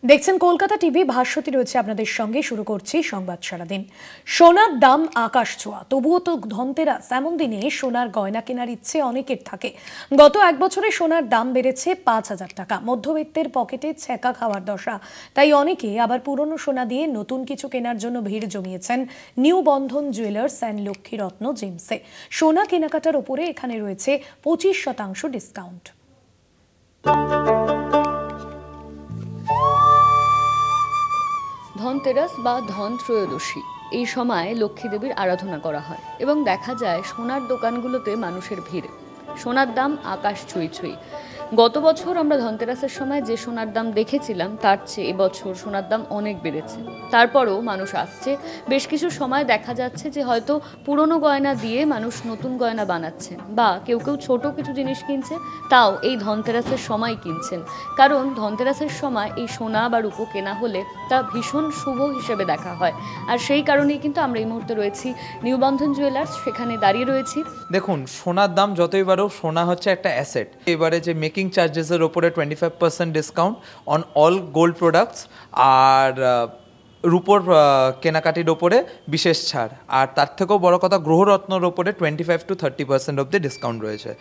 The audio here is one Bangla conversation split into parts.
দেখছেন কলকাতা টিভি। ভাস্বতী রয়েছে আপনাদের সঙ্গে। শুরু করছি সংবাদ সারাদিন। সোনার দাম আকাশ ছোঁয়া, তবুও তো ধনতেরাস এমন দিনে সোনার গয়না কেনার ইচ্ছে অনেকের থাকে। গত এক বছরে সোনার দাম বেড়েছে 5,000 টাকা। মধ্যবিত্তের পকেটে ছ্যাঁকা খাওয়ার দশা। তাই অনেকে আবার পুরনো সোনা দিয়ে নতুন কিছু কেনার জন্য ভিড় জমিয়েছেন নিউ বন্ধন জুয়েলার্স অ্যান্ড লক্ষ্মীরত্ন জেমসে। সোনা কেনাকাটার ওপরে এখানে রয়েছে 25% ডিসকাউন্ট। ধনতেরাস বা ধন ত্রয়োদশী এই সময় লক্ষ্মী দেবীর আরাধনা করা হয় এবং দেখা যায় সোনার দোকানগুলোতে মানুষের ভিড়। সোনার দাম আকাশ ছুঁই ছুঁই। গত বছর আমরা ধনতেরাসের সময় যে সোনার দাম দেখেছিলাম তার চেয়ে এবছর সোনার দাম অনেক বেড়েছে। তারপরও মানুষ আসছে। বেশ কিছু সময় দেখা যাচ্ছে যে হয়তো পুরনো গয়না দিয়ে মানুষ নতুন গয়না বানাচ্ছে, বা কেউ কেউ ছোট কিছু জিনিস কিনছে, তাও এই ধনতেরাসের সময় কিনছেন। কারণ ধনতেরাসের সময় এই সোনা বা রূপো কেনা হলে তা ভীষণ শুভ হিসেবে দেখা হয়। আর সেই কারণেই কিন্তু আমরা এই মুহূর্তে রয়েছি নিউ বন্ধন জুয়েলার্স, সেখানে দাঁড়িয়ে রয়েছি। দেখুন, সোনার দাম যতই বাড়ুক, সোনা হচ্ছে একটা অ্যাসেট। এবারে যে মেকিং চার্জেসের ওপরে 25% discount on all gold products, আর রূপোর কেনাকাটির ওপরে বিশেষ ছাড়, আর তার থেকেও বড় কথা গ্রহরত্নর ওপরে 25 to 30% অব্দি ডিসকাউন্ট রয়েছে।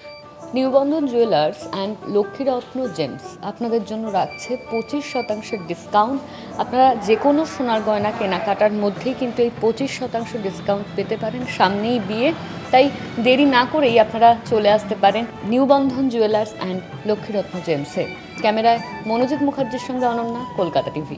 New Bandhan jewellers and Lakshmiratna gems আপনাদের জন্য রাখছে 25% ডিসকাউন্ট। আপনারা যে কোনো সোনার গয়না কেনাকাটার মধ্যেই কিন্তু এই 25% ডিসকাউন্ট পেতে পারেন। সামনেই বিয়ে, তাই দেরি না করেই আপনারা চলে আসতে পারেন নিউ বন্ধন জুয়েলার্স অ্যান্ড লক্ষ্মীরত্ন জেমসে। ক্যামেরায় মনোজিৎ মুখার্জির সঙ্গে অনন্যা, কলকাতা টিভি।